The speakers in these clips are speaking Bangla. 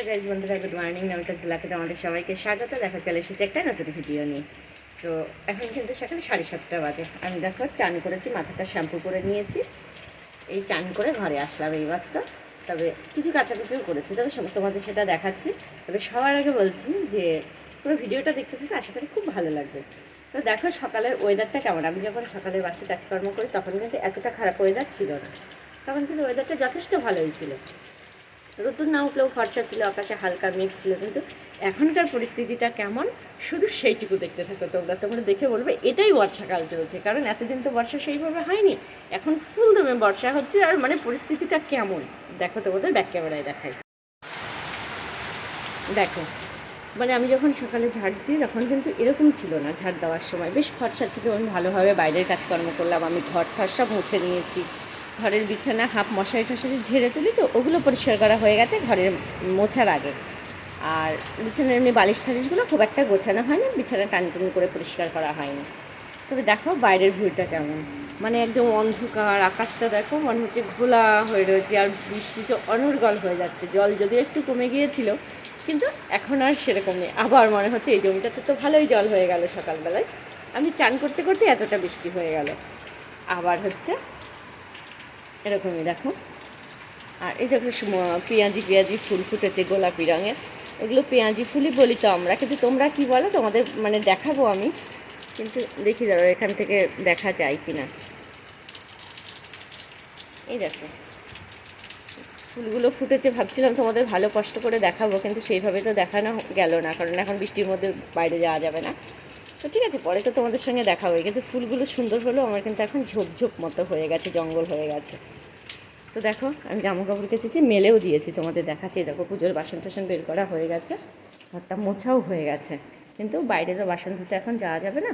গাইজ বন্ধুরা, গুড মর্নিং। নমিতা জুলাকে আমাদের সবাইকে স্বাগত। দেখো চলে এসেছে একটা নতুন ভিডিও নিয়ে। তো এখন কিন্তু সকাল 7:30 বাজে। আমি দেখো চান করেছি, মাথাটা শ্যাম্পু করে নিয়েছি। এই চান করে ঘরে আসলাম এইমাত্র। তবে কিছু কাচাকুচিও করেছি, তবে তোমাদের সেটা দেখাচ্ছি। তবে সবার আগে বলছি যে পুরো ভিডিওটা দেখতে থাকতে আশা করি খুব ভালো লাগবে। তো দেখো সকালের ওয়েদারটা কেমন। আমি যখন সকালে বাসে কাজকর্ম করি তখন কিন্তু এতটা খারাপ ওয়েদার ছিল না, তখন কিন্তু ওয়েদারটা যথেষ্ট ভালোই ছিল। রোদ্দুর না উঠলেও ফর্সা ছিল, আকাশে হালকা মেঘ ছিল। কিন্তু এখনকার পরিস্থিতিটা কেমন শুধু সেইটুকু দেখতে থাকো তোমরা দেখে বলবে এটাই বর্ষাকাল চলছে। কারণ এতদিন তো বর্ষা সেইভাবে হয়নি, এখন ফুল দমে বর্ষা হচ্ছে। আর মানে পরিস্থিতিটা কেমন দেখো, তোমাদের ব্যাক ক্যামেরায় দেখাই। দেখো মানে আমি যখন সকালে ঝাড় দিই তখন কিন্তু এরকম ছিল না। ঝাড় দেওয়ার সময় বেশ ফর্সা ছিল, আমি ভালোভাবে বাইরের কাজকর্ম করলাম। আমি ঘর ঠর সব মুছে নিয়েছি, ঘরের বিছানা হাফ মশারি টশারি ঝেড়ে তুলি, তো ওগুলো পরিষ্কার করা হয়ে গেছে ঘরের মোছার আগে। আর বিছানার এমনি বালিশ টালিশগুলো খুব একটা গোছানো হয়নি, বিছানা টান করে পরিষ্কার করা হয়নি। তবে দেখো বাইরের ভিউটা কেমন, মানে একদম অন্ধকার। আকাশটা দেখো মনে হচ্ছে ঘোলা হয়ে রয়েছে, আর বৃষ্টিতে অনর্গল হয়ে যাচ্ছে। জল যদিও একটু কমে গিয়েছিল, কিন্তু এখন আর সেরকম নেই। আবার মনে হচ্ছে এই জমিটাতে তো ভালোই জল হয়ে গেল সকালবেলায়। আমি চান করতে করতে এতটা বৃষ্টি হয়ে গেল। আবার হচ্ছে এরকমই দেখো। আর এই দেখো পেঁয়াজি ফুল ফুটেছে গোলাপি রঙের। এগুলো পেঁয়াজি ফুলই বলি তো আমরা, কিন্তু তোমরা কি বলো তোমাদের মানে দেখাবো আমি, কিন্তু দেখি দাঁড়ো এখান থেকে দেখা যায় কি না। এই দেখো ফুলগুলো ফুটেছে, ভাবছিলাম তোমাদের ভালো কষ্ট করে দেখাবো, কিন্তু সেইভাবে তো দেখানো গেল না, কারণ এখন বৃষ্টির মধ্যে বাইরে যাওয়া যাবে না। তো ঠিক আছে, পরে তো তোমাদের সঙ্গে দেখা হবে। কিন্তু ফুলগুলো সুন্দর হলেও আমার কিন্তু এখন ঝোপঝোপ মতো হয়ে গেছে, জঙ্গল হয়ে গেছে। তো দেখো আমি জামা কাপড় কেচেছি, মেলেও দিয়েছি, তোমাদের দেখাচ্ছি। দেখো পুজোর বাসন টাসন বের করা হয়ে গেছে, ঘরটা মোছাও হয়ে গেছে, কিন্তু বাইরে তো বাসন ধুতে এখন যাওয়া যাবে না।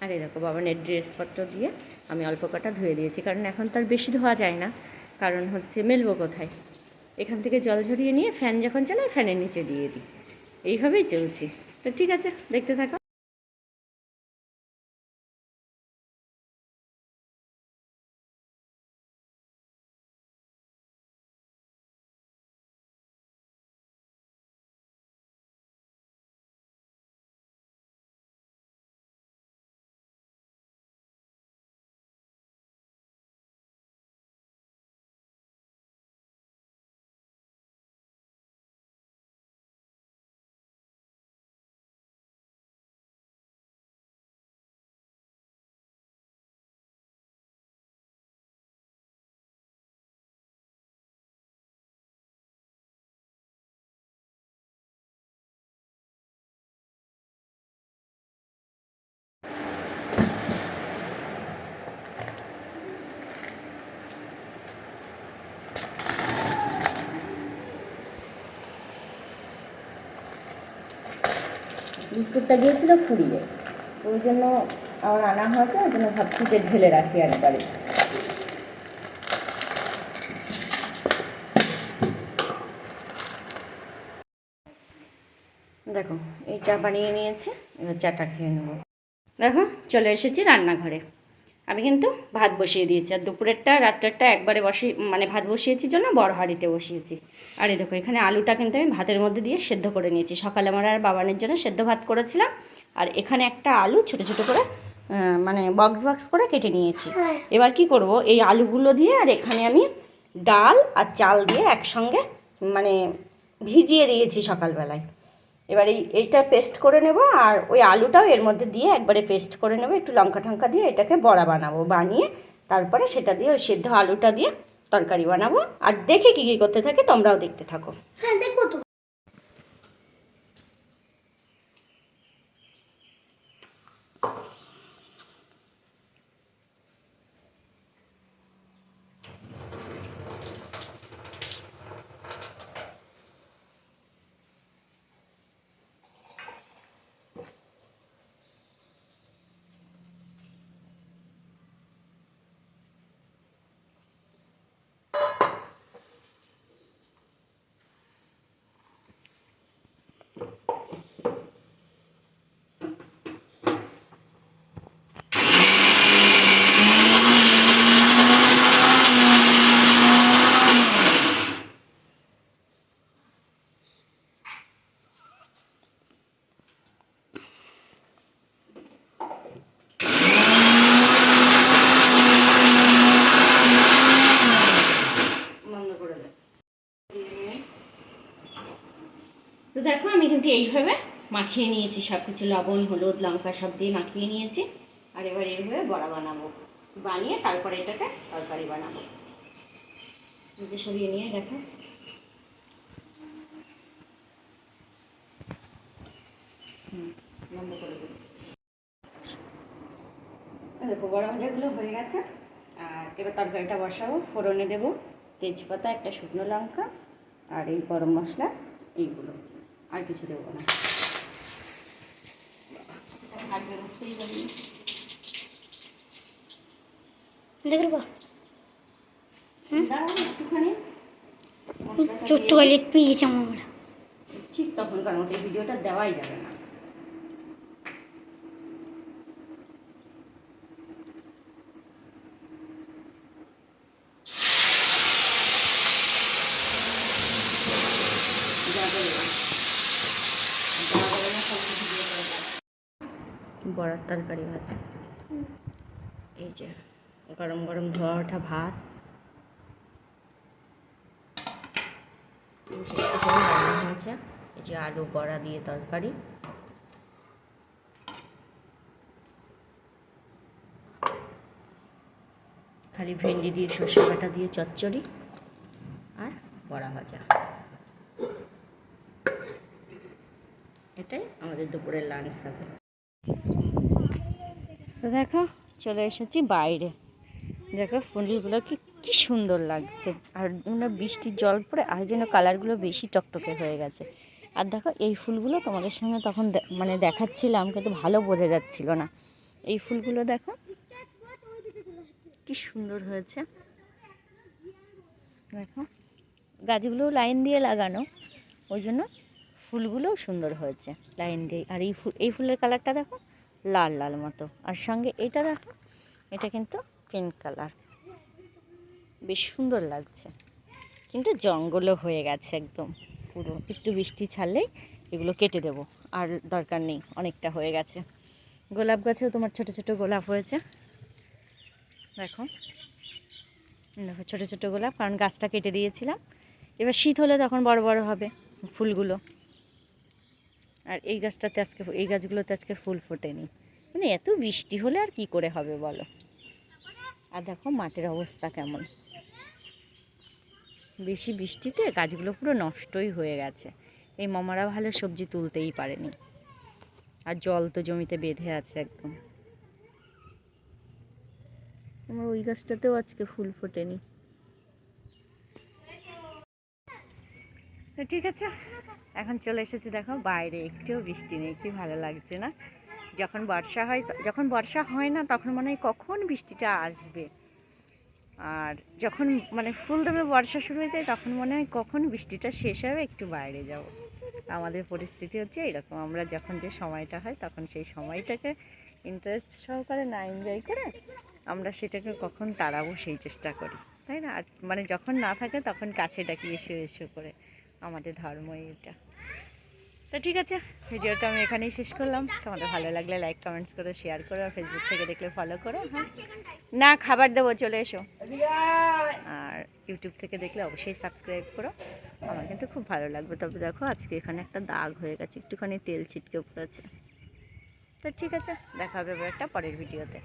আর এই দেখো বাবানের ড্রেসপত্র দিয়ে আমি অল্প কটা ধুয়ে দিয়েছি, কারণ এখন তার বেশি ধোয়া যায় না। কারণ হচ্ছে মেলবো কোথায়, এখান থেকে জল ঝরিয়ে নিয়ে ফ্যান যখন চালাই ফ্যানের নিচে দিয়ে দিই, এইভাবেই চলছি। তো ঠিক আছে, দেখতে থাকো। বিস্কুটটা গিয়েছিল ফুরিয়ে, ওই জন্য আমার আনা হয়েছে। ওই জন্য ভাবছি যে ঢেলে রাখি একবারে। দেখো এই চা বানিয়ে নিয়েছি, এবার চাটা খেয়ে নেবো। দেখো চলে এসেছি রান্নাঘরে। আমি কিন্তু ভাত বসিয়ে দিয়েছি, আর দুপুরেরটা রাত্রেরটা একবারে মানে ভাত বসিয়েছি জন্য বড় হাঁড়িতে বসিয়েছি। আর এই দেখো এখানে আলুটা কিন্তু আমি ভাতের মধ্যে দিয়ে সেদ্ধ করে নিয়েছি। সকালে আমার আর বাবানের জন্য সেদ্ধ ভাত করেছিলাম। আর এখানে একটা আলু ছোটো ছোটো করে মানে বক্স করে কেটে নিয়েছি। এবার কি করব, এই আলুগুলো দিয়ে আর এখানে আমি ডাল আর চাল দিয়ে একসঙ্গে মানে ভিজিয়ে দিয়েছি সকালবেলায়। এবার এইটা পেস্ট করে নেব, আর ওই আলুটাও এর মধ্যে দিয়ে একবারে পেস্ট করে নেব। একটু লঙ্কা টঙ্কা দিয়ে এটাকে বড়া বানাবো, বানিয়ে তারপরে সেটা দিয়ে ওই সেদ্ধ আলুটা দিয়ে তরকারি বানাবো। আর দেখে কী কী করতে থাকে তোমরাও দেখতে থাকো। হ্যাঁ দেখো তো। তো দেখো আমি কিন্তু এইভাবে মাখিয়ে নিয়েছি সব কিছু, লবণ হলুদ লঙ্কা সব দিয়ে মাখিয়ে নিয়েছি। আর এবার এইভাবে বড়া বানাবো, বানিয়ে তারপরে এটাকে তরকারি বানাবো। নিজে সরিয়ে নিয়ে দেখো, বন্ধ করে দেবো। দেখো বড়া ভাজাগুলো হয়ে গেছে। আর এবার তরকারিটা বসাবো, ফোড়নে দেবো তেজপাতা, একটা শুকনো লঙ্কা আর এই গরম মশলা, এইগুলো, আর কিছু দেবো না। একটুখানি টয়লেট পেয়ে গেছি আমরা। ঠিক তখনকার মতো এই ভিডিওটা দেওয়াই যাবে না। বড়ার তরকারি ভাত, এই যে গরম গরম ধোয়া ওঠা ভাত, হয়েছে। এই যে আলু বড়া দিয়ে তরকারি, খালি ভেন্ডি দিয়ে সর্ষে বাটা দিয়ে চচ্চড়ি আর বড়া ভাজা। এটাই আমাদের দুপুরের লাঞ্চ হবে। তো দেখো চলে এসেছি বাইরে, দেখো ফুলগুলো কি সুন্দর লাগছে। আর বৃষ্টির জল পড়ে আর যেন কালারগুলো বেশি টকটকে হয়ে গেছে। আর দেখো এই ফুলগুলো তোমাদের সঙ্গে তখন মানে দেখাচ্ছিলাম, কিন্তু ভালো বোঝা যাচ্ছিল না। এই ফুলগুলো দেখো কি সুন্দর হয়েছে। দেখো গাছগুলোও লাইন দিয়ে লাগানো, ওই জন্য ফুলগুলোও সুন্দর হয়েছে লাইন দিয়ে। আর এই ফুলের কালারটা দেখো লাল লাল মতো, আর সঙ্গে এটা দেখো, এটা কিন্তু পিঙ্ক কালার, বেশ সুন্দর লাগছে। কিন্তু জঙ্গলও হয়ে গেছে একদম পুরো, একটু বৃষ্টি ছাড়লেই এগুলো কেটে দেবো, আর দরকার নেই, অনেকটা হয়ে গেছে। গোলাপ গাছেও তোমার ছোট ছোট গোলাপ হয়েছে, দেখো দেখো ছোটো ছোটো গোলাপ, কারণ গাছটা কেটে দিয়েছিলাম। এবার শীত হলে তখন বড় বড় হবে ফুলগুলো। আর এই গাছগুলোতে আজকে ফুল ফোটেনি, মানে এত বৃষ্টি হলে আর কি করে হবে বলো। আর দেখো মাটির অবস্থা কেমন, বেশি বৃষ্টিতে গাছগুলো পুরো নষ্টই হয়ে গেছে। এই মামারা ভালো সবজি তুলতেই পারেনি, আর জল তো জমিতে বেঁধে আছে একদম। আমার ওই গাছটাতেও আজকে ফুল ফোটেনি। তো ঠিক আছে, এখন চলে এসেছি দেখো বাইরে, একটুও বৃষ্টি নেই, কি ভালো লাগছে না। যখন বর্ষা হয় না তখন মনে হয় কখন বৃষ্টিটা আসবে। আর যখন মানে ফুল দেবে বর্ষা শুরু হয়ে যায়, তখন মনে হয় কখন বৃষ্টিটা শেষ হবে, একটু বাইরে যাব। আমাদের পরিস্থিতি হচ্ছে এরকম, আমরা যখন যে সময়টা হয় তখন সেই সময়টাকে ইন্টারেস্ট সহকারে না এনজয় করে আমরা সেটাকে কখন তাড়াবো সেই চেষ্টা করি, তাই না। আর মানে যখন না থাকে তখন কাছে ডাকি এসো এসো করে, আমাদের ধর্ম এটা। তো ঠিক আছে, ভিডিওটা আমি এখানেই শেষ করলাম। তোমাদের ভালো লাগলে লাইক কমেন্টস করো, শেয়ার করো, আর ফেসবুক থেকে দেখলে ফলো করো। হ্যাঁ না, খাবার দেবো, চলে এসো। আর ইউটিউব থেকে দেখলে অবশ্যই সাবস্ক্রাইব করো, আমার কিন্তু খুব ভালো লাগবে। তবে দেখো আজকে এখানে একটা দাগ হয়ে গেছে, একটুখানি তেল ছিটকে পড়েছে। তো ঠিক আছে, দেখা হবে একটা পরের ভিডিওতে।